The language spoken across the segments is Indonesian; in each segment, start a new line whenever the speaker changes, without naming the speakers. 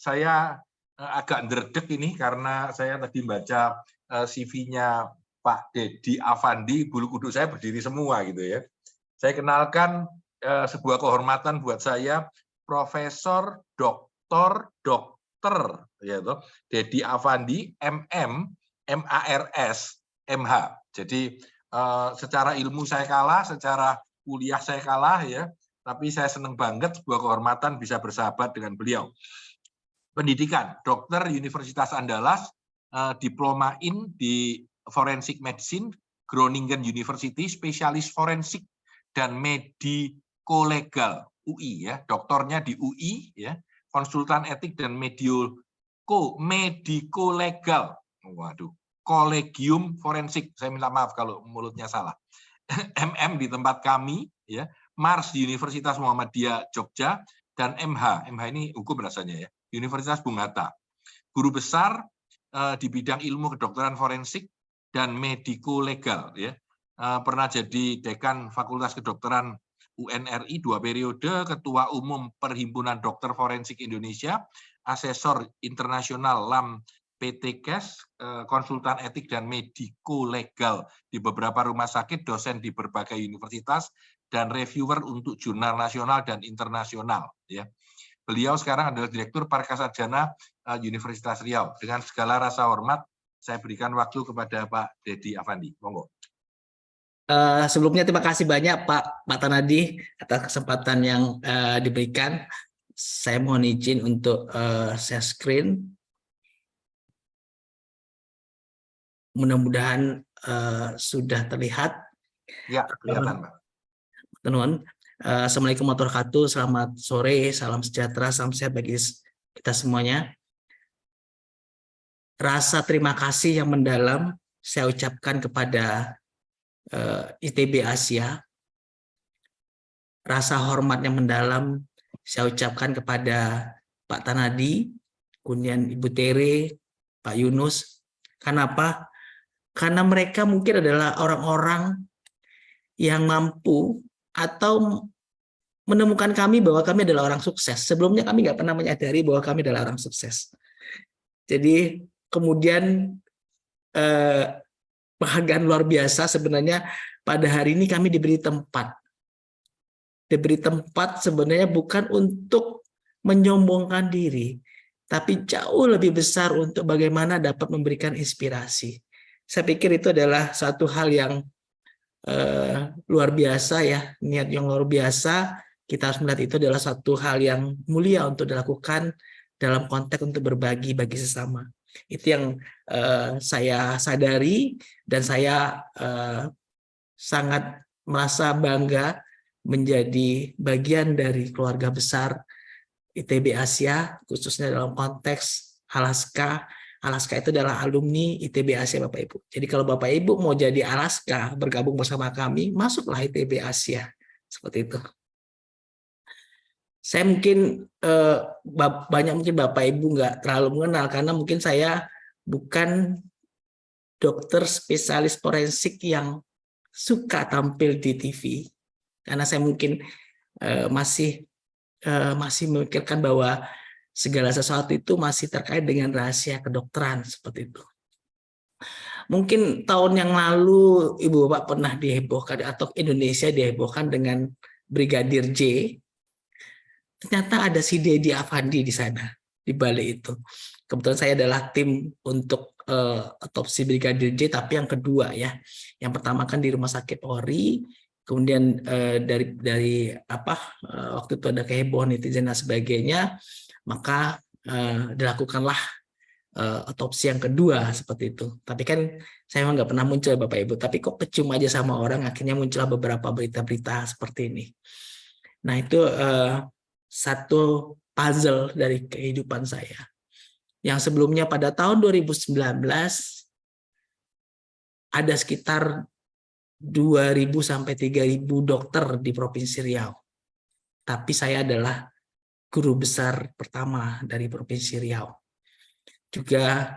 saya agak ndredeg ini karena saya tadi baca CV-nya Pak Deddy Afandi, bulu kuduk saya berdiri semua gitu ya. Saya kenalkan sebuah kehormatan buat saya, Profesor Doktor Dokter ya toh, Deddy Afandi MM MARS MH. Jadi secara ilmu saya kalah, secara kuliah saya kalah ya, tapi saya senang banget sebuah kehormatan bisa bersahabat dengan beliau. Pendidikan, dokter Universitas Andalas, diploma in di Forensic Medicine, Groningen University, spesialis forensik dan mediko-legal UI ya, doktornya di UI ya, konsultan etik dan mediko-legal. Waduh, kolegium forensik. Saya minta maaf kalau mulutnya salah. MM di tempat kami ya, Mars di Universitas Muhammadiyah Jogja, dan MH ini hukum rasanya ya, Universitas Bung Hatta. Guru besar di bidang ilmu kedokteran forensik dan mediko-legal ya. Pernah jadi dekan Fakultas Kedokteran UNRI 2 periode, Ketua Umum Perhimpunan Dokter Forensik Indonesia, Asesor Internasional LAM PT Kes, konsultan etik dan mediko-legal di beberapa rumah sakit, dosen di berbagai universitas, dan reviewer untuk jurnal nasional dan internasional ya. Beliau sekarang adalah Direktur Parkasarjana Universitas Riau. Dengan segala rasa hormat, saya berikan waktu kepada Pak Deddy Afandi. Monggo.
Sebelumnya terima kasih banyak Pak Tanadi atas kesempatan yang diberikan. Saya mohon izin untuk share screen. Mudah-mudahan sudah terlihat.
Ya, kelihatan Pak.
Teman-teman, Assalamualaikum warahmatullahi wabarakatuh. Selamat sore, salam sejahtera, salam sehat bagi kita semuanya. Rasa terima kasih yang mendalam saya ucapkan kepada ITB Asia. Rasa hormat yang mendalam saya ucapkan kepada Pak Tanadi, kemudian Ibu Tere, Pak Yunus. Kenapa? Karena mereka mungkin adalah orang-orang yang mampu atau menemukan kami bahwa kami adalah orang sukses. Sebelumnya kami nggak pernah menyadari bahwa kami adalah orang sukses. Jadi kemudian penghargaan luar biasa sebenarnya pada hari ini kami diberi tempat. Diberi tempat sebenarnya bukan untuk menyombongkan diri, tapi jauh lebih besar untuk bagaimana dapat memberikan inspirasi. Saya pikir itu adalah satu hal yang luar biasa ya, niat yang luar biasa. Kita harus melihat itu adalah satu hal yang mulia untuk dilakukan dalam konteks untuk berbagi bagi sesama. Itu yang saya sadari dan saya sangat merasa bangga menjadi bagian dari keluarga besar ITB Asia, khususnya dalam konteks Alaska. Alaska itu adalah alumni ITB Asia Bapak Ibu. Jadi kalau Bapak Ibu mau jadi Alaska bergabung bersama kami, masuklah ITB Asia. Seperti itu. Saya mungkin banyak mungkin Bapak Ibu nggak terlalu mengenal karena mungkin saya bukan dokter spesialis forensik yang suka tampil di TV. Karena saya mungkin masih memikirkan bahwa segala sesuatu itu masih terkait dengan rahasia kedokteran seperti itu. Mungkin tahun yang lalu Ibu Bapak pernah dihebohkan atau Indonesia dihebohkan dengan Brigadir J. Ternyata ada si Deddy Afandi di sana, di balik itu. Kebetulan saya adalah tim untuk otopsi Brigadir J, tapi yang kedua ya. Yang pertama kan di Rumah Sakit Polri, kemudian dari waktu itu ada kehebohan netizen dan sebagainya, maka dilakukanlah otopsi yang kedua seperti itu. Tapi kan saya memang nggak pernah muncul Bapak Ibu, tapi kok kecium aja sama orang, akhirnya muncullah beberapa berita-berita seperti ini. Nah itu satu puzzle dari kehidupan saya. Yang sebelumnya pada tahun 2019 ada sekitar 2.000 sampai 3.000 dokter di Provinsi Riau. Tapi saya adalah guru besar pertama dari Provinsi Riau. Juga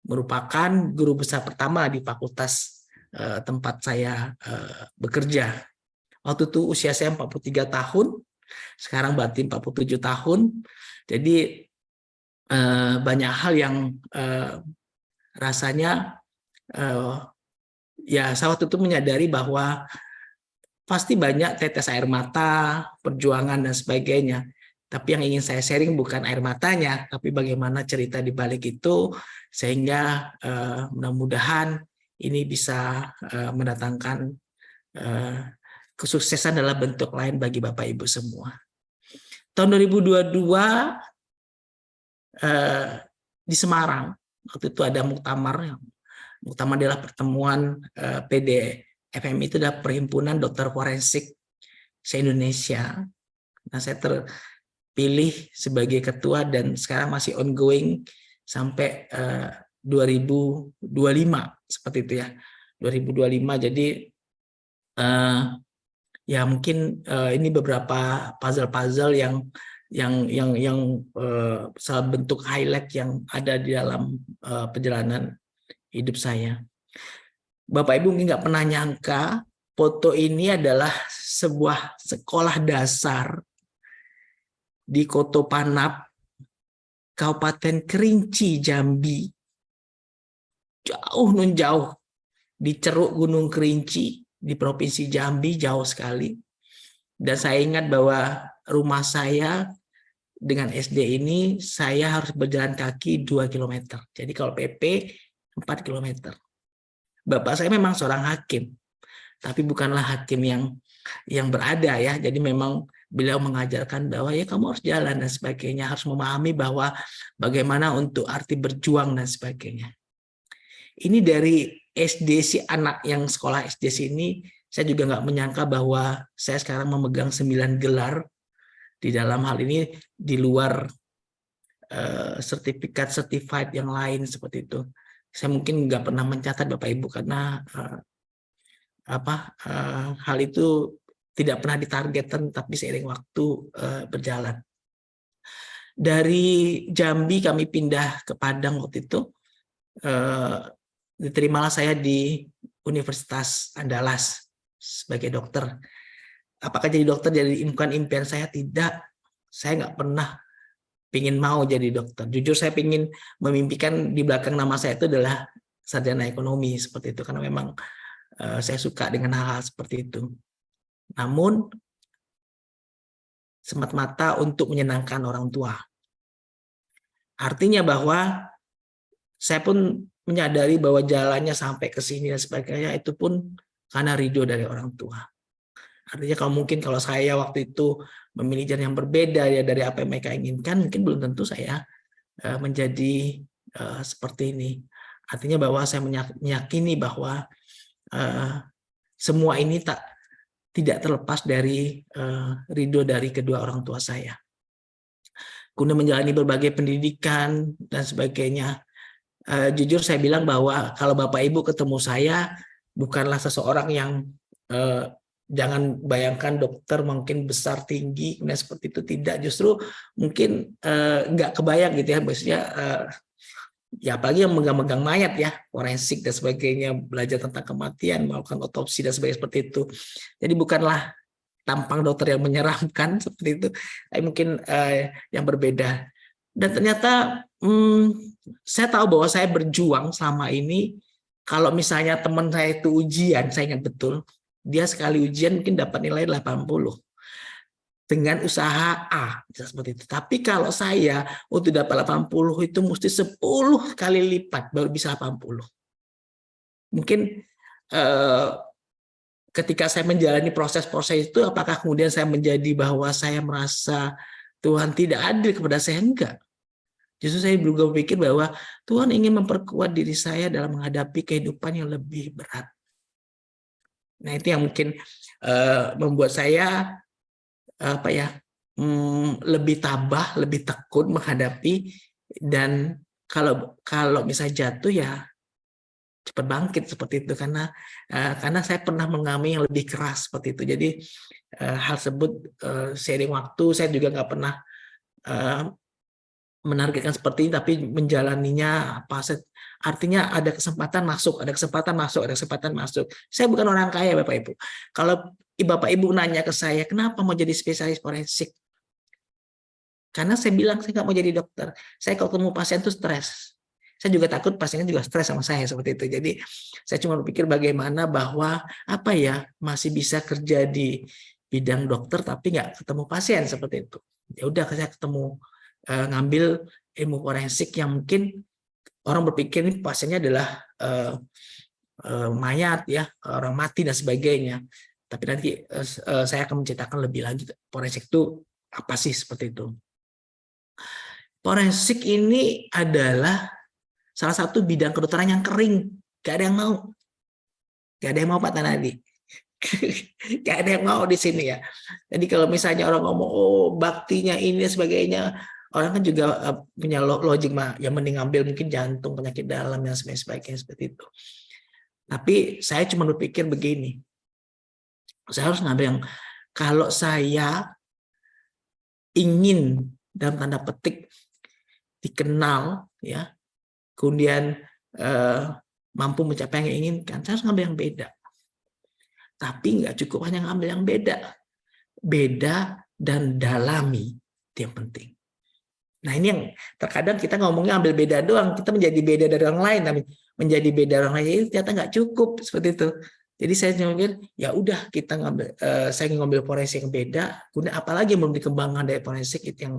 merupakan guru besar pertama di fakultas tempat saya bekerja. Waktu itu usia saya 43 tahun, Sekarang berarti 47 tahun. Jadi banyak hal yang rasanya ya saya waktu itu menyadari bahwa pasti banyak tetes air mata, perjuangan dan sebagainya. Tapi yang ingin saya sharing bukan air matanya, tapi bagaimana cerita di balik itu sehingga mudah-mudahan ini bisa mendatangkan kesuksesan dalam bentuk lain bagi Bapak Ibu semua. Tahun 2022 di Semarang, waktu itu ada muktamar. Muktamar adalah pertemuan PDFMI, itu adalah Perhimpunan Dokter Forensik se-Indonesia. Nah, saya terpilih sebagai ketua dan sekarang masih ongoing sampai 2025 seperti itu ya. 2025. Jadi ya mungkin ini beberapa puzzle-puzzle yang salah bentuk highlight yang ada di dalam perjalanan hidup saya. Bapak Ibu mungkin nggak pernah nyangka foto ini adalah sebuah sekolah dasar di Kotopanap, Kabupaten Kerinci, Jambi. Jauh nun jauh di Ceruk Gunung Kerinci di Provinsi Jambi, jauh sekali. Dan saya ingat bahwa rumah saya dengan SD ini saya harus berjalan kaki 2 km. Jadi kalau PP 4 km. Bapak saya memang seorang hakim, tapi bukanlah hakim yang berada ya. Jadi memang beliau mengajarkan bahwa ya kamu harus jalan dan sebagainya, harus memahami bahwa bagaimana untuk arti berjuang dan sebagainya. Ini dari SD si anak yang sekolah SD sini, saya juga nggak menyangka bahwa saya sekarang memegang 9 gelar di dalam hal ini di luar sertifikat certified yang lain seperti itu. Saya mungkin nggak pernah mencatat Bapak Ibu karena hal itu tidak pernah ditargetkan, tapi seiring waktu berjalan. Dari Jambi kami pindah ke Padang waktu itu. Diterimalah saya di Universitas Andalas sebagai dokter. Apakah jadi dokter jadi bukan impian saya? Tidak. Saya nggak pernah ingin mau jadi dokter. Jujur saya ingin memimpikan di belakang nama saya itu adalah sarjana ekonomi seperti itu karena memang saya suka dengan hal-hal seperti itu. Namun semata-mata untuk menyenangkan orang tua. Artinya bahwa saya pun menyadari bahwa jalannya sampai ke sini dan sebagainya itu pun karena ridho dari orang tua. Artinya kalau saya waktu itu memilih jalan yang berbeda ya dari apa yang mereka inginkan, mungkin belum tentu saya menjadi seperti ini. Artinya bahwa saya meyakini bahwa semua ini tidak terlepas dari ridho dari kedua orang tua saya. Kemudian menjalani berbagai pendidikan dan sebagainya. Jujur saya bilang bahwa kalau Bapak Ibu ketemu saya bukanlah seseorang yang jangan bayangkan dokter mungkin besar tinggi dan seperti itu, tidak, justru mungkin nggak kebayang gitu ya, maksudnya ya apalagi yang megang-megang mayat ya, forensik dan sebagainya, belajar tentang kematian, melakukan otopsi dan sebagainya seperti itu. Jadi bukanlah tampang dokter yang menyeramkan seperti itu, tapi mungkin yang berbeda. Dan ternyata saya tahu bahwa saya berjuang selama ini. Kalau misalnya teman saya itu ujian, saya ingat betul, dia sekali ujian mungkin dapat nilai 80 dengan usaha A, seperti itu. Tapi kalau saya untuk dapat 80 itu mesti 10 kali lipat baru bisa 80. Mungkin ketika saya menjalani proses-proses itu, apakah kemudian saya menjadi bahwa saya merasa Tuhan tidak adil kepada saya? Enggak. Justru saya juga berpikir bahwa Tuhan ingin memperkuat diri saya dalam menghadapi kehidupan yang lebih berat. Nah, itu yang mungkin membuat saya lebih tabah, lebih tekun menghadapi, dan kalau misalnya jatuh ya cepat bangkit seperti itu, karena saya pernah mengalami yang lebih keras seperti itu. Jadi hal tersebut seiring waktu saya juga nggak pernah menargetkan seperti ini, tapi menjalaninya artinya ada kesempatan masuk, ada kesempatan masuk, ada kesempatan masuk. Saya bukan orang kaya Bapak Ibu. Kalau Bapak Ibu nanya ke saya, kenapa mau jadi spesialis forensik? Karena saya bilang saya nggak mau jadi dokter. Saya kalau ketemu pasien tuh stres. Saya juga takut pasiennya juga stres sama saya seperti itu. Jadi saya cuma berpikir bagaimana bahwa apa ya masih bisa kerja di bidang dokter tapi nggak ketemu pasien seperti itu. Ya udah saya ketemu ngambil ilmu forensik yang mungkin orang berpikir ini pasiennya adalah mayat ya, orang mati dan sebagainya. Tapi nanti saya akan menceritakan lebih lagi forensik itu apa sih seperti itu. Forensik ini adalah salah satu bidang kedokteran yang kering, gak ada yang mau, gak ada yang mau Pak Tanadi, gak ada yang mau di sini ya. Jadi kalau misalnya orang ngomong oh baktinya ini dan sebagainya, orang kan juga punya logik mah, yang mending ambil mungkin jantung, penyakit dalam dan sebagainya seperti itu. Tapi saya cuma berpikir begini, saya harus ngambil yang kalau saya ingin dalam tanda petik dikenal ya, kemudian mampu mencapai yang inginkan, saya harus ngambil yang beda. Tapi nggak cukup hanya ngambil yang beda, beda dan dalami itu yang penting. Nah ini yang terkadang kita ngomongnya ambil beda doang, kita menjadi beda dari orang lain, tapi menjadi beda orang lain itu ternyata nggak cukup seperti itu. Jadi saya ngambil ya udah kita ngambil, saya ngambil forensik yang beda, kemudian apalagi yang belum dikembangkan dari forensik itu yang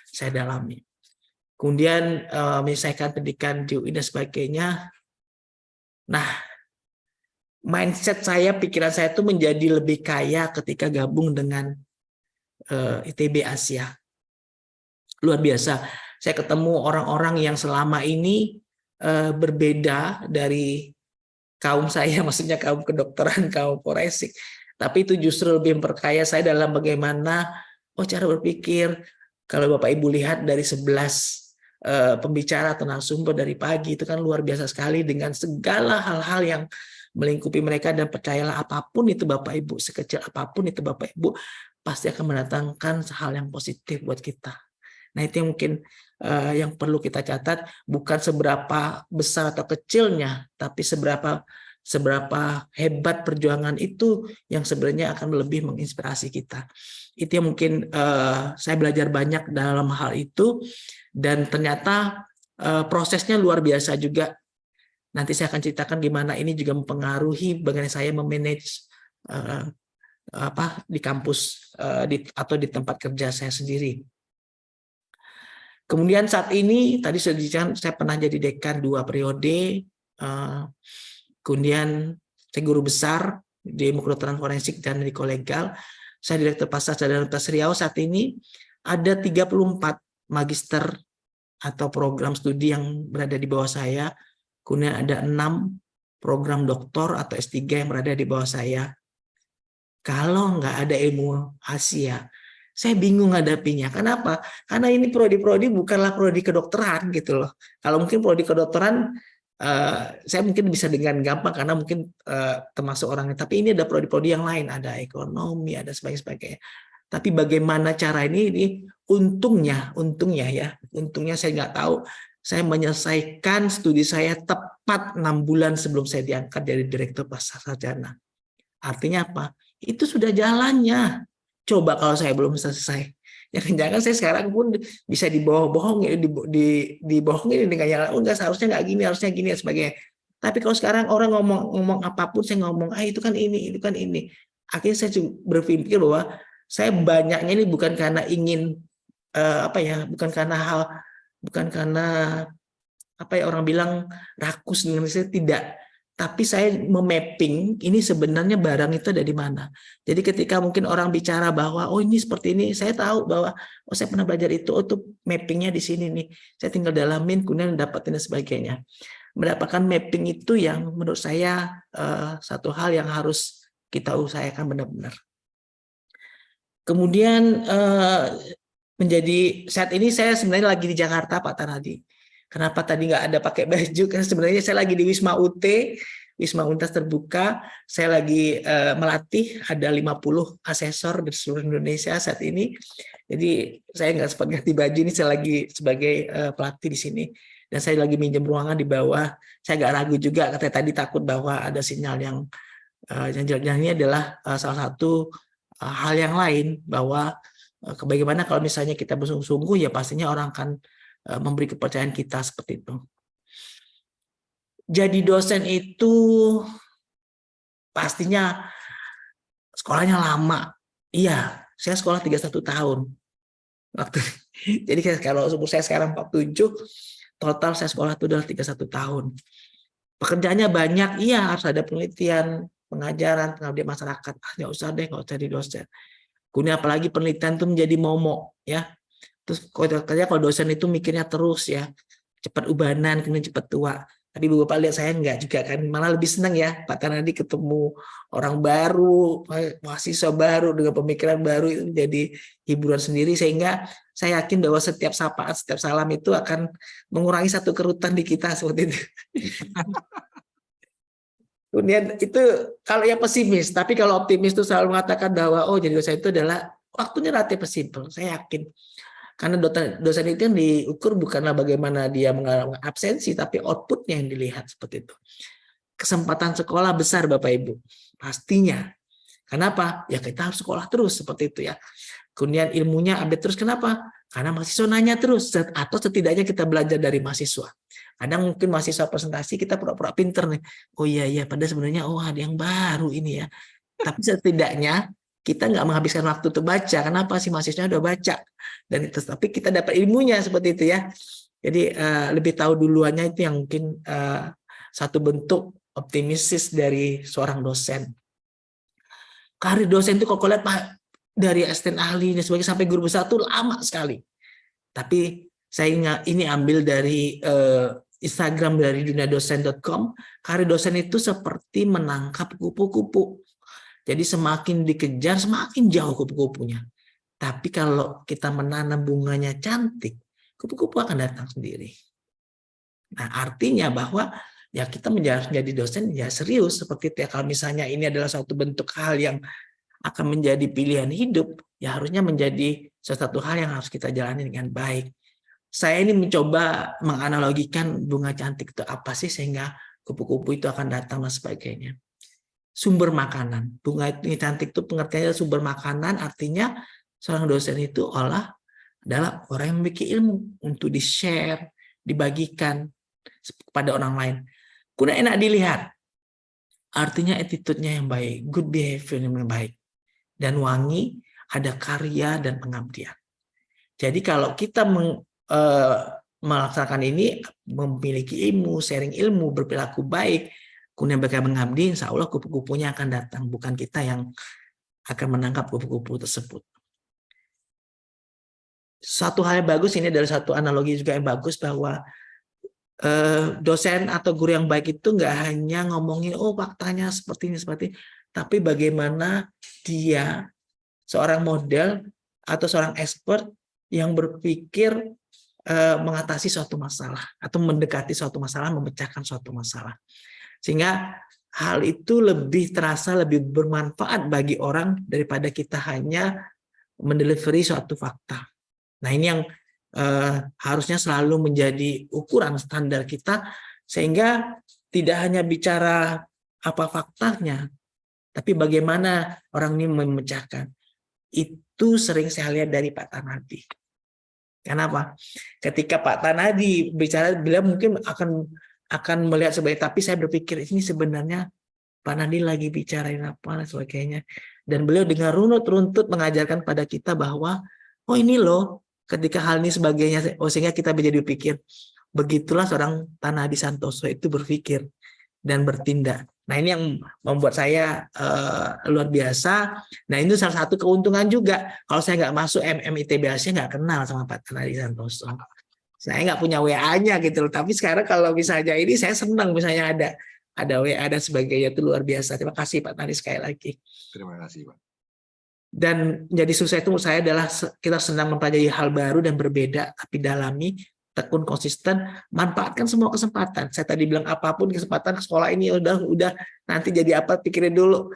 saya dalami. Kemudian menyelesaikan pendidikan di UI dan sebagainya. Nah, mindset saya, pikiran saya itu menjadi lebih kaya ketika gabung dengan ITB Asia. Luar biasa. Saya ketemu orang-orang yang selama ini berbeda dari kaum saya, maksudnya kaum kedokteran, kaum forensik. Tapi itu justru lebih memperkaya saya dalam bagaimana cara berpikir. Kalau Bapak Ibu lihat dari 11 pembicara atau narasumber dari pagi itu kan luar biasa sekali dengan segala hal-hal yang melingkupi mereka, dan percayalah apapun itu Bapak Ibu, sekecil apapun itu Bapak Ibu pasti akan mendatangkan hal yang positif buat kita. Nah itu yang mungkin yang perlu kita catat, bukan seberapa besar atau kecilnya, tapi seberapa hebat perjuangan itu yang sebenarnya akan lebih menginspirasi kita. Itu yang mungkin saya belajar banyak dalam hal itu, dan ternyata prosesnya luar biasa juga. Nanti saya akan ceritakan gimana ini juga mempengaruhi bagaimana saya memanage di kampus atau di tempat kerja saya sendiri. Kemudian saat ini tadi sudah dijelaskan, saya pernah jadi dekan 2 periode. Kemudian saya guru besar di ilmu kedokteran forensik dan di kolegal. Saya direktur Pasar dan Universitas Riau. Saat ini ada 34 magister atau program studi yang berada di bawah saya. Kemudian ada 6 program doktor atau S3 yang berada di bawah saya. Kalau nggak ada ilmu Asia, saya bingung hadapinya. Kenapa? Karena ini prodi-prodi bukanlah prodi kedokteran gitu loh. Kalau mungkin prodi kedokteran saya mungkin bisa dengan gampang karena mungkin termasuk orangnya. Tapi ini ada prodi-prodi yang lain, ada ekonomi, ada sebagainya. Tapi bagaimana cara ini untungnya saya nggak tahu. Saya menyelesaikan studi saya tepat 6 bulan sebelum saya diangkat dari direktur pasar sarjana. Artinya apa? Itu sudah jalannya. Coba kalau saya belum selesai, jangan-jangan saya sekarang pun bisa dibohong-bohongin, dibohongin dengan yang enggak, seharusnya nggak gini, harusnya gini dan sebagainya. Tapi kalau sekarang orang ngomong apapun, saya ngomong itu kan ini, itu kan ini. Akhirnya saya berpikir bahwa saya banyaknya ini bukan karena ingin bukan karena orang bilang rakus dengan saya, tidak. Tapi saya memapping ini sebenarnya barang itu ada di mana. Jadi ketika mungkin orang bicara bahwa ini seperti ini, saya tahu bahwa saya pernah belajar itu, itu mappingnya di sini nih. Saya tinggal dalamin, kemudian dapatin dan sebagainya. Mendapatkan mapping itu yang menurut saya satu hal yang harus kita usahakan benar-benar. Kemudian menjadi saat ini saya sebenarnya lagi di Jakarta, Pak Tanadi. Kenapa tadi nggak ada pakai baju? Karena sebenarnya saya lagi di Wisma UT, Wisma Universitas Terbuka. Saya lagi melatih, ada 50 asesor di seluruh Indonesia saat ini. Jadi saya nggak sempat ganti baju, ini saya lagi sebagai pelatih di sini. Dan saya lagi minjem ruangan di bawah. Saya agak ragu juga, katanya tadi takut bahwa ada sinyal yang Yang ini adalah salah satu hal yang lain, bahwa bagaimana kalau misalnya kita bersungguh-sungguh, ya pastinya orang akan memberi kepercayaan kita seperti itu. Jadi dosen itu pastinya sekolahnya lama. Iya, saya sekolah 31 tahun. Jadi kalau umur saya sekarang 47, total saya sekolah itu adalah 31 tahun. Pekerjaannya banyak, iya, harus ada penelitian, pengajaran, pengabdian masyarakat. Nggak usah deh, nggak usah jadi dosen. Kemudian apalagi penelitian itu menjadi momok, ya. Terus kalau dosen itu mikirnya terus, ya, cepat ubanan, kemudian cepat tua. Tapi Bapak lihat saya enggak juga kan, malah lebih senang ya Pak Tanadi ketemu orang baru, mahasiswa baru dengan pemikiran baru, itu menjadi hiburan sendiri, sehingga saya yakin bahwa setiap sapaan, setiap salam itu akan mengurangi satu kerutan di kita seperti itu. Kemudian itu kalau yang pesimis, tapi kalau optimis itu selalu mengatakan bahwa oh jadi dosen itu adalah waktunya relatif simpel, saya yakin. Karena dosen itu yang diukur bukanlah bagaimana dia mengalami absensi, tapi outputnya yang dilihat seperti itu. Kesempatan sekolah besar Bapak Ibu, pastinya. Kenapa? Ya kita harus sekolah terus seperti itu ya. Kemudian ilmunya update terus, kenapa? Karena mahasiswa nanya terus, atau setidaknya kita belajar dari mahasiswa. Kadang mungkin mahasiswa presentasi kita pura-pura pinter nih. Oh iya, padahal sebenarnya oh ada yang baru ini ya. Tapi setidaknya kita nggak menghabiskan waktu untuk baca. Kenapa sih mahasiswanya udah baca? Dan itu, tapi kita dapat ilmunya seperti itu ya. Jadi lebih tahu duluannya itu yang mungkin satu bentuk optimistis dari seorang dosen. Karir dosen itu kalau lihat Pak, dari asisten ahli dan sebagainya sampai guru besar itu lama sekali. Tapi saya ini ambil dari Instagram dari duniadosen.com. Karir dosen itu seperti menangkap kupu-kupu. Jadi semakin dikejar, semakin jauh kupu-kupunya. Tapi kalau kita menanam bunganya cantik, kupu-kupu akan datang sendiri. Nah, artinya bahwa ya kita menjadi dosen ya serius seperti itu ya. Kalau misalnya ini adalah suatu bentuk hal yang akan menjadi pilihan hidup, ya harusnya menjadi sesuatu hal yang harus kita jalani dengan baik. Saya ini mencoba menganalogikan bunga cantik itu apa sih sehingga kupu-kupu itu akan datang dan sebagainya. Sumber makanan. Bunga ini cantik itu pengertiannya sumber makanan, artinya seorang dosen itu adalah orang yang memiliki ilmu untuk di-share, dibagikan kepada orang lain. Kemudian enak dilihat. Artinya attitude-nya yang baik, good behavior yang baik. Dan wangi, ada karya dan pengabdian. Jadi kalau kita melaksanakan ini, memiliki ilmu, sharing ilmu, berperilaku baik, kemudian mereka mengabdi, insya Allah kupu-kupunya akan datang, bukan kita yang akan menangkap kupu-kupu tersebut. Satu hal yang bagus, ini adalah satu analogi juga yang bagus, bahwa dosen atau guru yang baik itu nggak hanya ngomongin oh faktanya seperti ini, tapi bagaimana dia seorang model atau seorang expert yang berpikir mengatasi suatu masalah atau mendekati suatu masalah, memecahkan suatu masalah. Sehingga hal itu lebih terasa, lebih bermanfaat bagi orang daripada kita hanya mendelivery suatu fakta. Nah ini yang harusnya selalu menjadi ukuran standar kita, sehingga tidak hanya bicara apa faktanya, tapi bagaimana orang ini memecahkan. Itu sering saya lihat dari Pak Tanadi. Kenapa? Ketika Pak Tanadi bicara, beliau mungkin akan melihat sebagai, tapi saya berpikir ini sebenarnya Pak Nadi lagi bicarain apa dan sebagainya. Dan beliau dengan runut-runtut mengajarkan pada kita bahwa oh ini loh, ketika hal ini sebagainya, sehingga kita menjadi berpikir. Begitulah seorang Tanadi Santoso itu berpikir dan bertindak. Nah ini yang membuat saya luar biasa. Nah ini salah satu keuntungan juga. Kalau saya nggak masuk ITB, saya nggak kenal sama Pak Tanadi Santoso. Saya nggak punya WA-nya gitu loh. Tapi sekarang kalau misalnya ini saya senang misalnya ada WA dan sebagainya, itu luar biasa. Terima kasih Pak Tanadi sekali lagi.
Terima kasih Pak.
Dan menjadi sukses itu menurut saya adalah kita senang mempelajari hal baru dan berbeda, tapi dalami, tekun, konsisten, manfaatkan semua kesempatan. Saya tadi bilang apapun kesempatan ke sekolah ini udah nanti jadi apa pikirin dulu.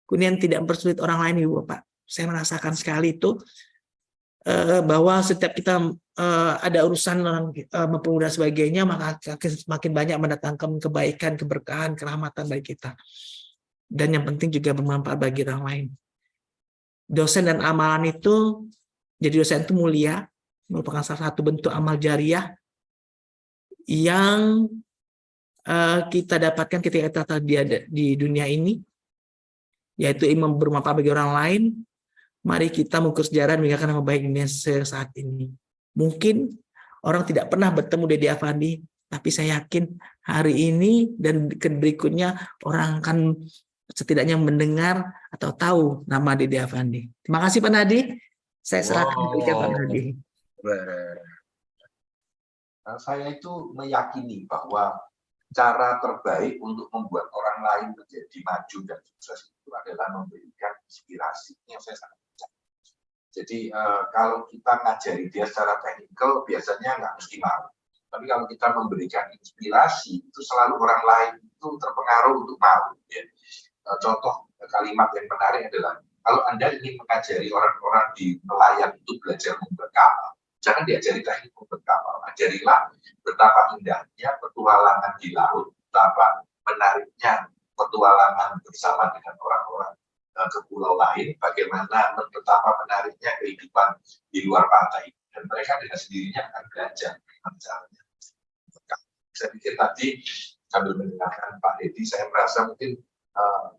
Kemudian tidak mempersulit orang lain, Ibu Bapak. Saya merasakan sekali itu bahwa setiap kita ada urusan mempermudah sebagainya, maka semakin banyak mendatangkan kebaikan, keberkahan, kerahmatan bagi kita. dan yang penting juga bermanfaat bagi orang lain. Dosen dan amalan itu, jadi dosen itu mulia, merupakan salah satu bentuk amal jariah yang kita dapatkan ketika kita di dunia ini, yaitu imam bermanfaat bagi orang lain. Mari kita mengukir sejarah dan meninggalkan nama baik Indonesia saat ini. Mungkin orang tidak pernah bertemu Dede Affandi, tapi saya yakin hari ini dan berikutnya orang akan setidaknya mendengar atau tahu nama Dede Affandi. Terima kasih Pak Nadi. Saya serahkan kepada Pak Nadi.
Saya itu meyakini bahwa cara terbaik untuk membuat orang lain menjadi maju dan sukses itu adalah memberikan inspirasi. Ini yang saya sangat percaya. Jadi kalau kita ngajari dia secara teknikal, biasanya nggak mesti mau. Tapi kalau kita memberikan inspirasi, itu selalu orang lain itu terpengaruh untuk mau. Ya. Contoh kalimat yang menarik adalah, kalau Anda ingin mengajari orang-orang di nelayan itu belajar membuat kapal, jangan diajari teknik membuat kapal, ajarilah betapa indahnya petualangan di laut, betapa menariknya petualangan bersama dengan orang-orang ke pulau lain, bagaimana betapa menariknya kehidupan di luar pantai. Dan mereka dengan sendirinya akan belajar bagaimana caranya. Saya pikir tadi sambil mendengarkan Pak Dedi, saya merasa mungkin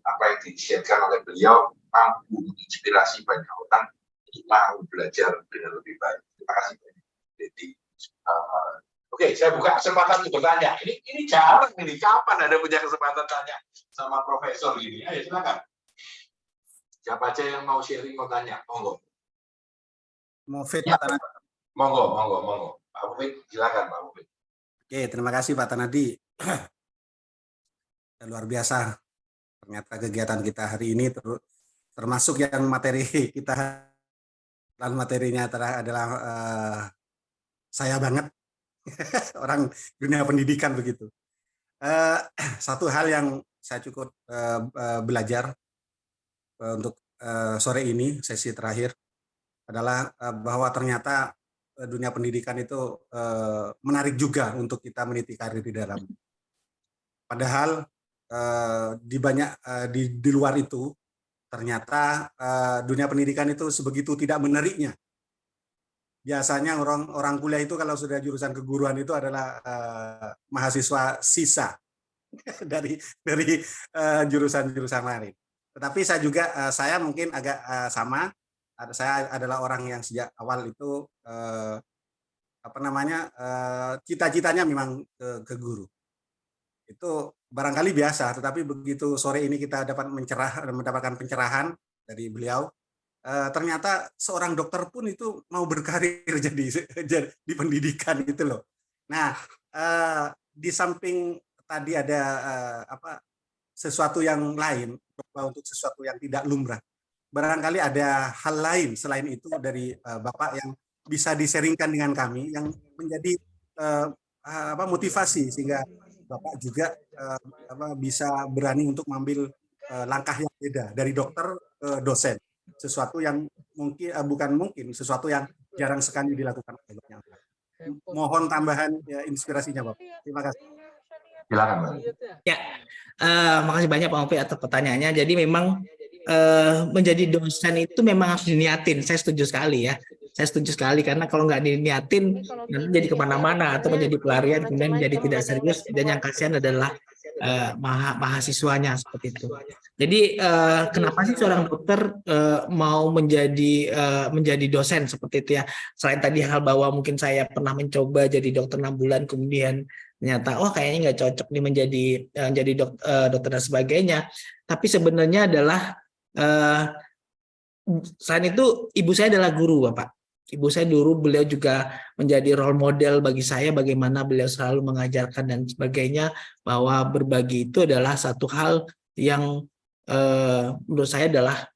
apa yang disiapkan oleh beliau mampu menginspirasi banyak orang untuk mau belajar dengan lebih baik. Terima kasih Pak Dedi. Oke, saya buka kesempatan untuk bertanya. Ini jarang ini. Kapan ada punya kesempatan tanya sama profesor ini? Ayo silakan. Siapa aja yang mau sharing, mau tanya, monggo.
Mau fit,
Ya.
Pak Tanadi.
Monggo. Pak Mufid, silakan Pak Mufid.
Oke, terima kasih Pak Tanadi. Luar biasa. Ternyata kegiatan kita hari ini termasuk yang materi kita, dan materinya adalah saya banget. Orang dunia pendidikan begitu. Satu hal yang saya cukup belajar untuk sore ini, sesi terakhir, adalah bahwa ternyata dunia pendidikan itu menarik juga untuk kita meniti karir di dalam. Padahal di luar itu ternyata dunia pendidikan itu sebegitu tidak menariknya. Biasanya orang kuliah itu kalau sudah jurusan keguruan itu adalah mahasiswa sisa dari jurusan-jurusan lain. Tetapi saya mungkin agak sama. Saya adalah orang yang sejak awal itu cita-citanya memang ke guru. Itu barangkali biasa, tetapi begitu sore ini kita mendapatkan pencerahan dari beliau. Ternyata seorang dokter pun itu mau berkarir jadi di pendidikan gitu loh. Nah, di samping tadi ada sesuatu yang lain, untuk sesuatu yang tidak lumrah. Barangkali ada hal lain selain itu dari Bapak yang bisa diseringkan dengan kami yang menjadi motivasi sehingga Bapak juga bisa berani untuk mengambil langkah yang beda dari dokter ke dosen. Sesuatu yang sesuatu yang jarang sekali dilakukan oleh banyak orang. Mohon tambahan inspirasinya, Bapak. Terima kasih.
Silakan, Pak.
Ya, makasih banyak Pak Mufid atas pertanyaannya. Jadi memang menjadi dosen itu memang harus diniatin. Saya setuju sekali ya. Saya setuju sekali karena kalau nggak diniatin nanti jadi kemana-mana atau menjadi pelarian kemudian menjadi tidak serius dan yang kasihan adalah mahasiswanya seperti itu. Jadi kenapa sih seorang dokter mau menjadi dosen seperti itu ya? Selain tadi hal bahwa mungkin saya pernah mencoba jadi dokter 6 bulan kemudian ternyata kayaknya nggak cocok nih menjadi dokter dan sebagainya. Tapi sebenarnya adalah selain itu ibu saya adalah guru, Bapak. Ibu saya dulu beliau juga menjadi role model bagi saya bagaimana beliau selalu mengajarkan dan sebagainya, bahwa berbagi itu adalah satu hal yang menurut saya adalah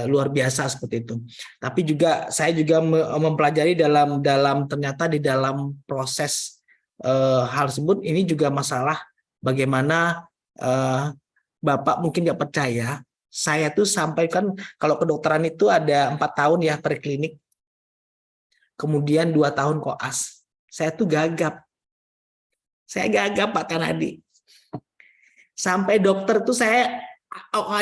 luar biasa seperti itu. Tapi juga saya juga mempelajari ternyata di dalam proses hal tersebut ini juga masalah bagaimana Bapak mungkin nggak percaya, saya tuh sampaikan kalau kedokteran itu ada 4 tahun ya preklinik, kemudian 2 tahun koas. Saya tuh gagap. Saya gagap Pak Tanadi. Sampai dokter tuh saya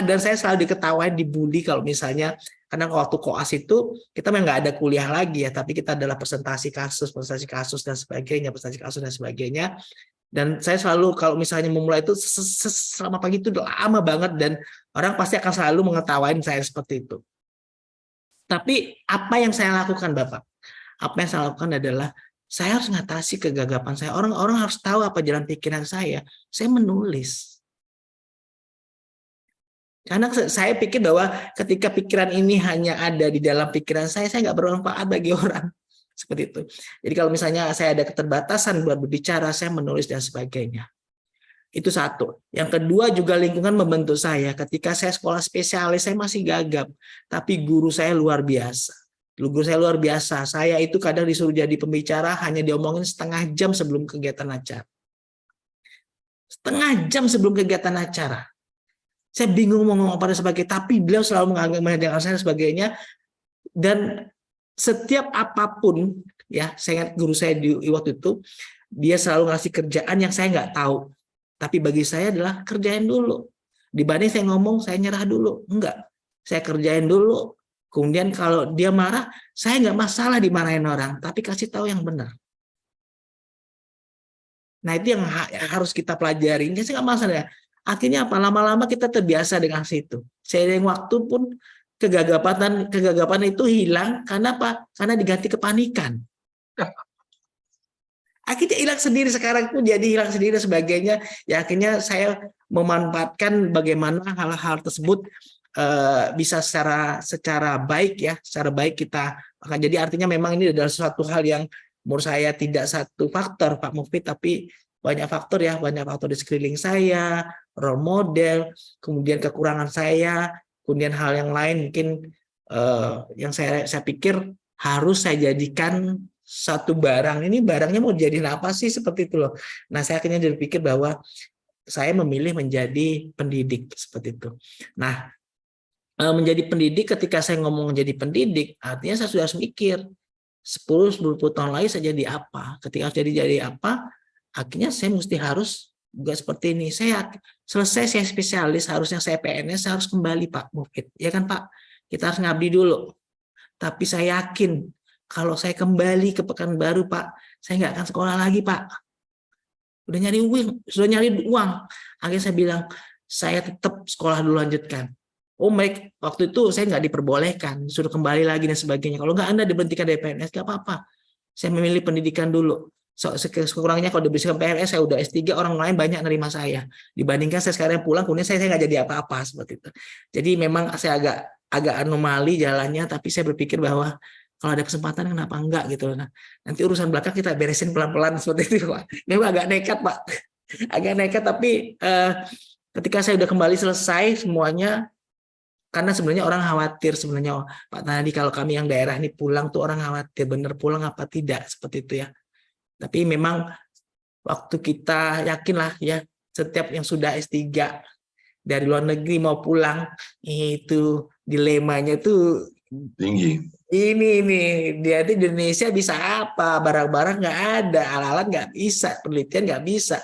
Dan saya selalu diketawain, dibully kalau misalnya, karena waktu koas itu kita memang nggak ada kuliah lagi ya, tapi kita adalah presentasi kasus dan sebagainya, Dan saya selalu kalau misalnya memulai itu selama pagi itu lama banget, dan orang pasti akan selalu mengetawain saya seperti itu. Tapi apa yang saya lakukan, Bapak? Apa yang saya lakukan adalah saya harus mengatasi kegagapan saya. Orang-orang harus tahu apa jalan pikiran saya. Saya menulis. Karena saya pikir bahwa ketika pikiran ini hanya ada di dalam pikiran saya nggak bermanfaat bagi orang. Seperti itu. Jadi kalau misalnya saya ada keterbatasan buat berbicara, saya menulis dan sebagainya. Itu satu. Yang kedua juga lingkungan membentuk saya. Ketika saya sekolah spesialis, saya masih gagap. Tapi guru saya luar biasa. Guru saya luar biasa. Saya itu kadang disuruh jadi pembicara, hanya diomongin setengah jam sebelum kegiatan acara. Setengah jam sebelum kegiatan acara. Saya bingung mau ngomong apa dan sebagainya, tapi beliau selalu mengajarkan saya sebagainya. Dan setiap apapun, ya, saya ingat guru saya di waktu itu, dia selalu ngasih kerjaan yang saya nggak tahu. Tapi bagi saya adalah kerjain dulu. Dibanding saya ngomong, saya nyerah dulu. Enggak, saya kerjain dulu. Kemudian kalau dia marah, saya nggak masalah dimarahin orang, tapi kasih tahu yang benar. Nah itu yang harus kita pelajari. Saya nggak masalah ya. Akhirnya apa? Lama-lama kita terbiasa dengan situ. Seiring waktu pun kegagapan itu hilang. Karena apa? Karena diganti kepanikan. Akhirnya hilang sendiri, sekarang pun jadi hilang sendiri dan sebagainya. Ya akhirnya saya memanfaatkan bagaimana hal-hal tersebut bisa secara baik ya, secara baik kita akan. Jadi artinya memang ini adalah suatu hal yang menurut saya tidak satu faktor Pak Mufid, tapi banyak faktor ya, banyak faktor di sekeliling saya, role model, kemudian kekurangan saya, kemudian hal yang lain mungkin yang saya pikir harus saya jadikan satu barang. Ini barangnya mau jadi apa sih, seperti itu loh. Nah saya akhirnya berpikir bahwa saya memilih menjadi pendidik seperti itu. Nah menjadi pendidik, ketika saya ngomong jadi pendidik, artinya saya sudah harus mikir 10-20 tahun lagi saya jadi apa. Ketika jadi apa, akhirnya saya mesti harus juga seperti ini. Saya selesai saya spesialis, harusnya saya PNS, saya harus kembali Pak Mufid. Ya kan Pak? Kita harus ngabdi dulu. Tapi saya yakin kalau saya kembali ke Pekanbaru Pak, saya nggak akan sekolah lagi Pak. Sudah nyari uang. Akhirnya saya bilang, saya tetap sekolah dulu, lanjutkan. Oh baik, waktu itu saya nggak diperbolehkan, suruh kembali lagi dan sebagainya. Kalau nggak Anda diberhentikan dari PNS, nggak apa-apa. Saya memilih pendidikan dulu. Sekurangnya kalau diberhentikan PNS, saya udah S3, orang lain banyak nerima saya. Dibandingkan saya sekarang pulang, kemudian saya nggak jadi apa-apa seperti itu. Jadi memang saya agak anomali jalannya, tapi saya berpikir bahwa kalau ada kesempatan kenapa enggak gitu. Nah, nanti urusan belakang kita beresin pelan-pelan seperti itu Pak. Memang agak nekat Pak, agak nekat, tapi ketika saya udah kembali selesai semuanya. Karena sebenarnya orang khawatir sebenarnya Pak Tanadi, kalau kami yang daerah ini pulang tuh orang khawatir bener pulang apa tidak, seperti itu ya. Tapi memang waktu kita yakinlah ya, setiap yang sudah S3 dari luar negeri mau pulang itu dilemanya tuh
tinggi.
Ini dia di Indonesia bisa apa, barang-barang nggak ada, alat-alat nggak bisa, penelitian nggak bisa.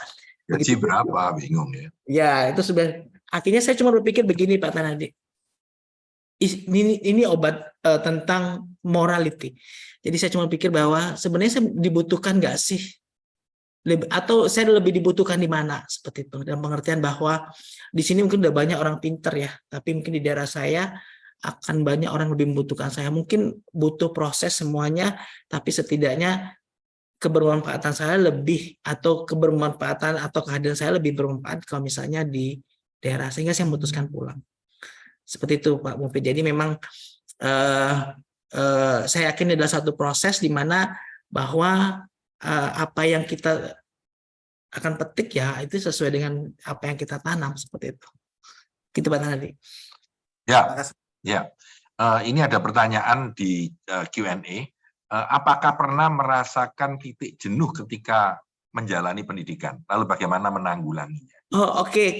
Gaji berapa, bingung ya.
Ya itu sudah. Akhirnya saya cuma berpikir begini Pak Tanadi. Ini obat tentang morality. Jadi saya cuma pikir bahwa sebenarnya saya dibutuhkan nggak sih? Atau saya lebih dibutuhkan di mana? Seperti itu. Dalam pengertian bahwa di sini mungkin udah banyak orang pinter ya, tapi mungkin di daerah saya akan banyak orang lebih membutuhkan saya. Mungkin butuh proses semuanya, tapi setidaknya kebermanfaatan saya lebih, atau kebermanfaatan atau kehadiran saya lebih bermanfaat kalau misalnya di daerah, sehingga saya memutuskan pulang. Seperti itu Pak Mufid. Jadi memang saya yakin ini adalah satu proses di mana bahwa apa yang kita akan petik ya itu sesuai dengan apa yang kita tanam, seperti itu. Gitu Pak Tanadi.
Ya. Ini ada pertanyaan di Q&A. Apakah pernah merasakan titik jenuh ketika menjalani pendidikan? Lalu bagaimana menanggulanginya?
Oh oke.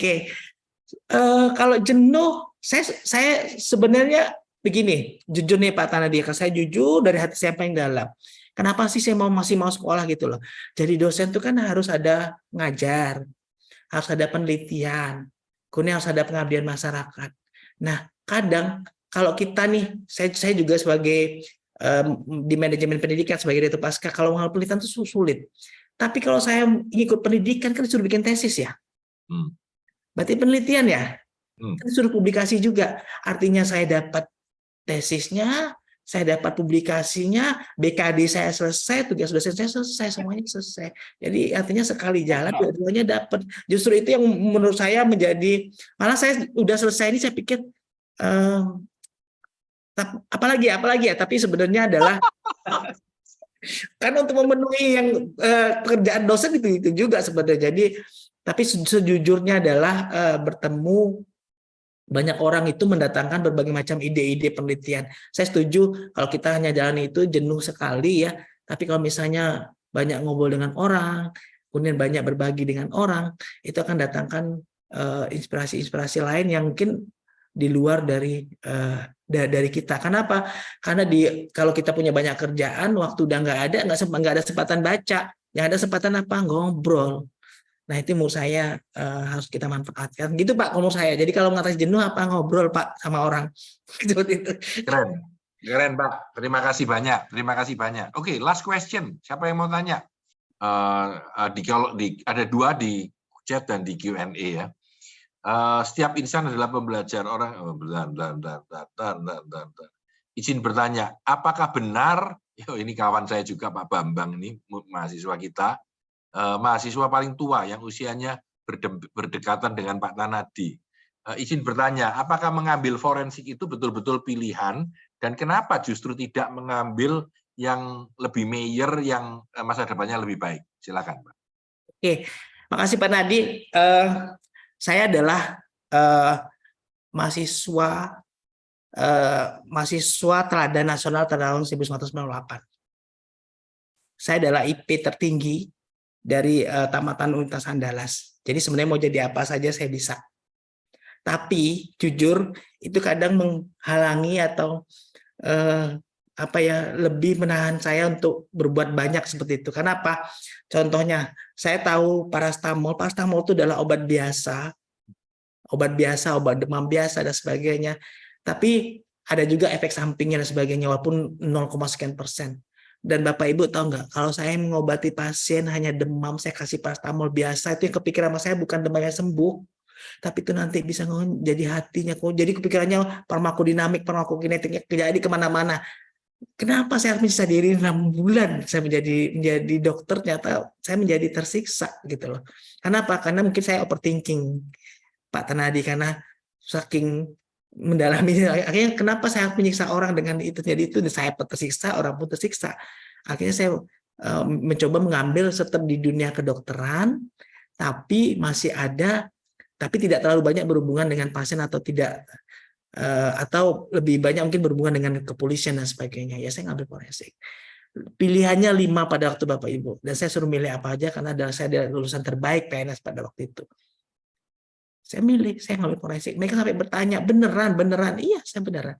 Kalau jenuh, saya sebenarnya begini, jujur nih Pak Tanadi, saya jujur dari hati saya paling dalam. Kenapa sih saya masih mau sekolah gitu loh? Jadi dosen itu kan harus ada ngajar, harus ada penelitian, kemudian harus ada pengabdian masyarakat. Nah, kadang kalau kita nih, saya juga sebagai di manajemen pendidikan sebagai direktur pasca, kalau hal penelitian itu sulit. Tapi kalau saya ikut pendidikan kan disuruh bikin tesis ya. Berarti penelitian ya. Kan disuruh publikasi juga. Artinya saya dapat tesisnya, saya dapat publikasinya, BKD saya selesai, tugas dosen saya selesai, semuanya selesai. Jadi artinya sekali jalan dua-duanya dapat. Justru itu yang menurut saya menjadi, malah saya udah selesai ini saya pikir apalagi ya, tapi sebenarnya adalah kan untuk memenuhi yang pekerjaan dosen itu juga sebenarnya. Jadi tapi sejujurnya adalah bertemu banyak orang itu mendatangkan berbagai macam ide-ide penelitian. Saya setuju kalau kita hanya jalan itu jenuh sekali ya. Tapi kalau misalnya banyak ngobrol dengan orang, kemudian banyak berbagi dengan orang, itu akan datangkan inspirasi-inspirasi lain yang mungkin di luar dari kita. Kenapa? Karena kalau kita punya banyak kerjaan, waktu udah nggak ada kesempatan baca, yang ada kesempatan apa? Ngobrol. Nah itu menurut saya harus kita manfaatkan. Gitu Pak, kalau menurut saya. Jadi kalau mengatasi jenuh apa? Ngobrol Pak sama orang. Seperti itu.
Keren Pak. Terima kasih banyak. Oke, last question. Siapa yang mau tanya? Ada 2 di chat dan di Q&A ya. Setiap insan adalah pembelajar orang. Izin bertanya, apakah benar? Ini kawan saya juga Pak Bambang, ini mahasiswa kita, mahasiswa paling tua yang usianya berdekatan dengan Pak Tanadi. Izin bertanya, apakah mengambil forensik itu betul-betul pilihan dan kenapa justru tidak mengambil yang lebih mayor, yang masa depannya lebih baik? Silakan Pak.
Oke, makasih Pak Nadi. Saya adalah mahasiswa teladan nasional tahun 1998. Saya adalah IP tertinggi dari tamatan Universitas Andalas. Jadi sebenarnya mau jadi apa saja saya bisa. Tapi jujur itu kadang menghalangi atau lebih menahan saya untuk berbuat banyak seperti itu. Kenapa? Contohnya, saya tahu parastamol itu adalah obat biasa, obat demam biasa dan sebagainya. Tapi ada juga efek sampingnya dan sebagainya, walaupun 0,sekian%. Dan Bapak Ibu tahu nggak, kalau saya mengobati pasien hanya demam, saya kasih parastamol biasa, itu yang kepikiran sama saya bukan demamnya sembuh, tapi itu nanti bisa jadi hatinya, jadi kepikirannya farmakodinamik, farmakokinetiknya jadi kemana-mana. Kenapa saya harus menyiksa diri 6 bulan saya menjadi dokter, ternyata saya menjadi tersiksa gitu loh. Kenapa? Karena mungkin saya overthinking Pak Tanadi, karena saking mendalami akhirnya kenapa saya harus menyiksa orang dengan itu, jadi itu saya pun tersiksa, orang pun tersiksa. Akhirnya saya mencoba mengambil tetap di dunia kedokteran, tapi masih ada, tapi tidak terlalu banyak berhubungan dengan pasien atau tidak, atau lebih banyak mungkin berhubungan dengan kepolisian dan sebagainya. Ya saya ngambil forensik. Pilihannya 5 pada waktu Bapak Ibu, dan saya suruh milih apa aja karena saya adalah lulusan terbaik PNS pada waktu itu. Saya milih, saya ngambil forensik. Mereka sampai bertanya, beneran? Iya, saya beneran.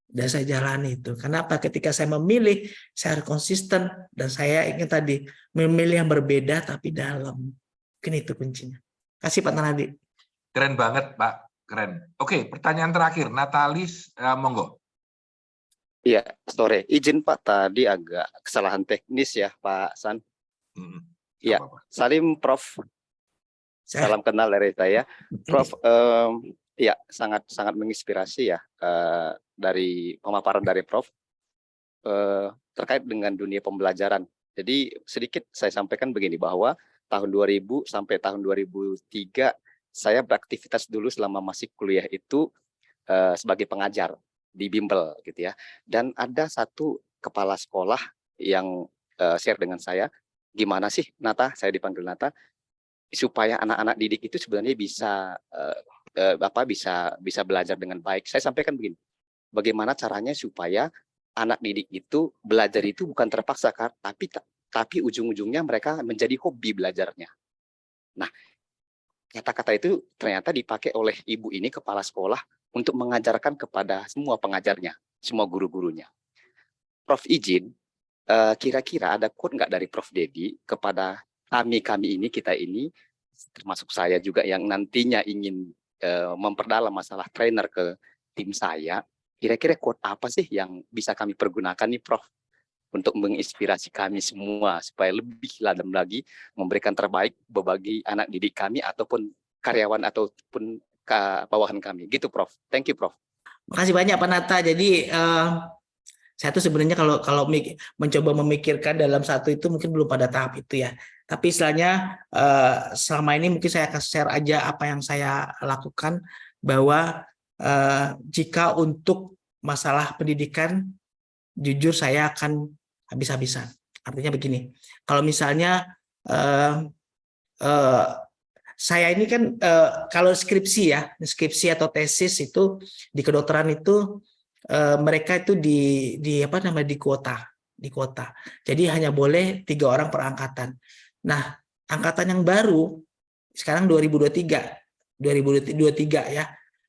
Dan saya jalani itu. Kenapa? Ketika saya memilih, saya harus konsisten. Dan saya ingin tadi, memilih yang berbeda tapi dalam. Mungkin itu kuncinya. Kasih Pak Tanadi.
Keren banget Pak, keren. Oke, pertanyaan terakhir. Natalis, monggo.
Iya, sore. Izin Pak, tadi agak kesalahan teknis ya Pak San. Iya, Salim Prof. Salam kenal dari saya, Prof. Ya sangat menginspirasi ya dari pemaparan dari Prof. Terkait dengan dunia pembelajaran. Jadi sedikit saya sampaikan begini, bahwa tahun 2000 sampai tahun 2003 saya beraktivitas dulu selama masih kuliah itu sebagai pengajar di bimbel gitu ya. Dan ada satu kepala sekolah yang share dengan saya, gimana sih Nata, saya dipanggil Nata, supaya anak-anak didik itu sebenarnya bisa bisa belajar dengan baik. Saya sampaikan begini, bagaimana caranya supaya anak didik itu belajar itu bukan terpaksa, tapi ujung-ujungnya mereka menjadi hobi belajarnya. Nah, kata-kata itu ternyata dipakai oleh ibu ini, kepala sekolah, untuk mengajarkan kepada semua pengajarnya, semua guru-gurunya. Prof izin, kira-kira ada quote nggak dari Prof Dedi kepada kami ini, kita ini, termasuk saya juga yang nantinya ingin memperdalam masalah trainer ke tim saya, kira-kira quote apa sih yang bisa kami pergunakan nih Prof untuk menginspirasi kami semua supaya lebih dalam lagi memberikan terbaik bagi anak didik kami ataupun karyawan ataupun bawahan kami gitu Prof. Thank you Prof.
Makasih banyak Pak Nata. Jadi saya tuh sebenarnya kalau mencoba memikirkan dalam satu itu mungkin belum pada tahap itu ya. Tapi istilahnya selama ini mungkin saya akan share aja apa yang saya lakukan, bahwa jika untuk masalah pendidikan jujur saya akan habis-habisan. Artinya begini, kalau misalnya saya ini kan kalau skripsi atau tesis itu di kedokteran itu mereka itu di kuota. Jadi hanya boleh 3 orang per angkatan. Nah, angkatan yang baru sekarang 2023 ya.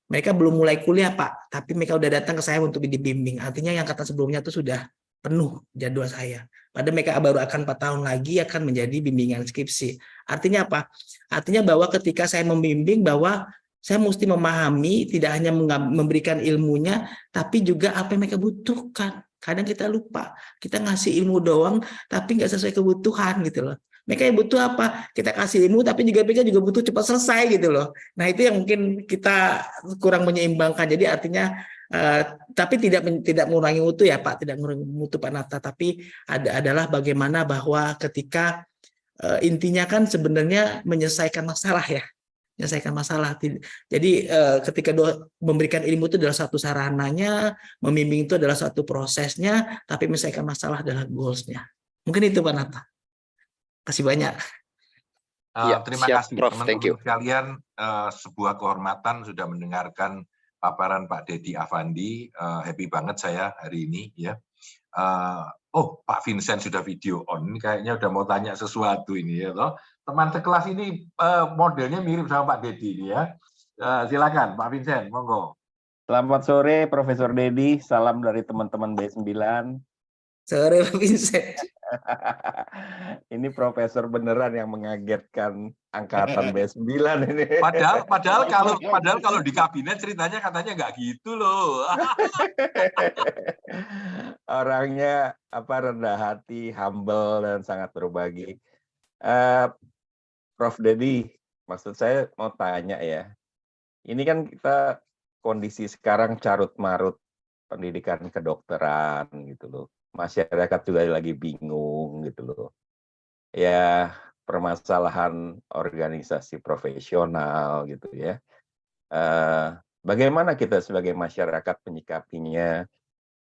Mereka belum mulai kuliah, Pak, tapi mereka udah datang ke saya untuk dibimbing. Artinya yang angkatan sebelumnya itu sudah penuh jadwal saya. Padahal mereka baru akan 4 tahun lagi akan menjadi bimbingan skripsi. Artinya apa? Artinya bahwa ketika saya membimbing, bahwa saya mesti memahami, tidak hanya memberikan ilmunya, tapi juga apa yang mereka butuhkan. Kadang kita lupa, kita ngasih ilmu doang, tapi nggak sesuai kebutuhan gitu loh. Mereka yang butuh apa? Kita kasih ilmu, tapi juga mereka juga butuh cepat selesai gitu loh. Nah itu yang mungkin kita kurang menyeimbangkan. Jadi artinya tapi tidak mengurangi mutu ya Pak, tidak mengurangi mutu Pak Nata, tapi adalah bagaimana bahwa ketika intinya kan sebenarnya menyelesaikan masalah ya, menyelesaikan masalah. Jadi ketika memberikan ilmu itu adalah satu sarananya, membimbing itu adalah satu prosesnya, tapi menyelesaikan masalah adalah goals-nya. Mungkin itu Pak Nata. Kasih banyak.
Terima kasih teman-teman sekalian. Sebuah kehormatan sudah mendengarkan paparan Pak Deddy Afandi. Happy banget saya hari ini ya. Oh, Pak Vincent sudah video on. Ini kayaknya udah mau tanya sesuatu ini ya toh. Teman sekelas ini modelnya mirip sama Pak Deddy ini ya. Silakan Pak Vincent, monggo.
Selamat sore Profesor Deddy, salam dari teman-teman B9.
Sore Pak Vincent.
Ini profesor beneran yang mengagetkan angkatan B9 ini.
Padahal kalau di kabinet ceritanya katanya nggak gitu loh.
Orangnya rendah hati, humble dan sangat berbagi. Prof Deddy, maksud saya mau tanya ya. Ini kan kita kondisi sekarang carut marut pendidikan kedokteran gitu loh. Masyarakat juga lagi bingung gitu loh. Ya, permasalahan organisasi profesional gitu ya. Bagaimana kita sebagai masyarakat menyikapinya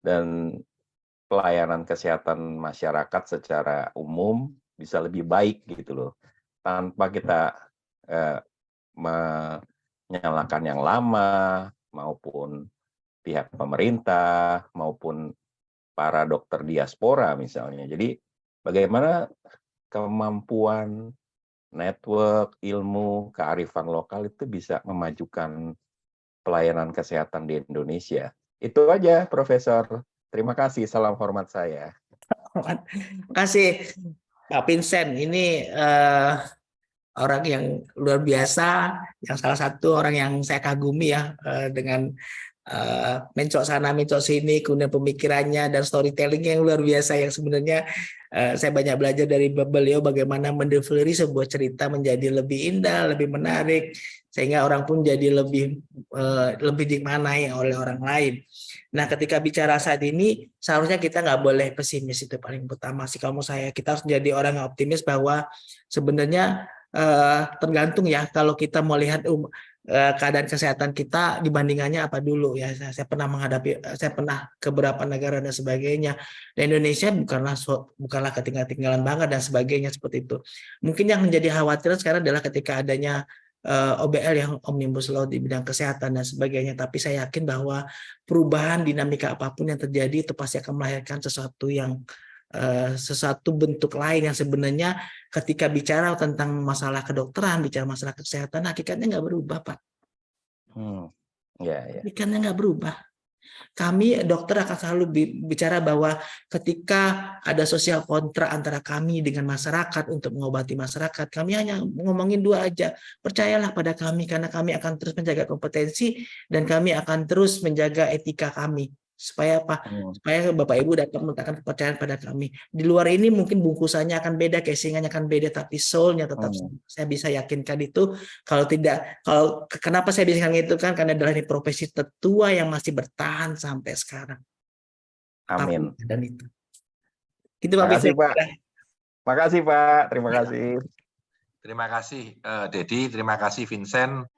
dan pelayanan kesehatan masyarakat secara umum bisa lebih baik gitu loh. Tanpa kita menyalahkan yang lama maupun pihak pemerintah maupun para dokter diaspora misalnya. Jadi bagaimana kemampuan network, ilmu, kearifan lokal itu bisa memajukan pelayanan kesehatan di Indonesia. Itu aja Profesor. Terima kasih, salam hormat saya.
Terima kasih Pak Vincent. Ini orang yang luar biasa, yang salah satu orang yang saya kagumi ya dengan mencok sana mencok sini, kemudian pemikirannya dan storytelling yang luar biasa, yang sebenarnya saya banyak belajar dari beliau bagaimana mendelivery sebuah cerita menjadi lebih indah, lebih menarik, sehingga orang pun jadi lebih dimaknai oleh orang lain. Nah, ketika bicara saat ini seharusnya kita nggak boleh pesimis, itu paling pertama sih kalau saya. Kita harus menjadi orang yang optimis bahwa sebenarnya tergantung ya, kalau kita mau lihat keadaan kesehatan kita dibandingannya apa dulu ya. Saya pernah ke beberapa negara dan sebagainya. Dan Indonesia bukanlah ketinggalan banget dan sebagainya seperti itu. Mungkin yang menjadi khawatir sekarang adalah ketika adanya OBL yang Omnibus Law di bidang kesehatan dan sebagainya. Tapi saya yakin bahwa perubahan dinamika apapun yang terjadi itu pasti akan melahirkan sesuatu bentuk lain yang sebenarnya ketika bicara tentang masalah kedokteran, bicara masalah kesehatan, hakikatnya nggak berubah, Pak.
Ya.
Hakikatnya nggak berubah. Kami dokter akan selalu bicara bahwa ketika ada sosial kontrak antara kami dengan masyarakat untuk mengobati masyarakat, kami hanya ngomongin dua aja. Percayalah pada kami karena kami akan terus menjaga kompetensi dan kami akan terus menjaga etika kami. Supaya apa? Supaya Bapak Ibu dapat meletakkan kepercayaan pada kami. Di luar ini mungkin bungkusannya akan beda, casingannya akan beda, tapi soul-nya tetap saya bisa yakinkan itu. Kalau tidak, kenapa saya bisa yakin itu kan karena adalah ini profesi tertua yang masih bertahan sampai sekarang.
Amin.
Dan itu. Gitu Pak.
Makasih Pak. Makasih Pak. Terima kasih.
Terima kasih Dedi, terima kasih Vincent.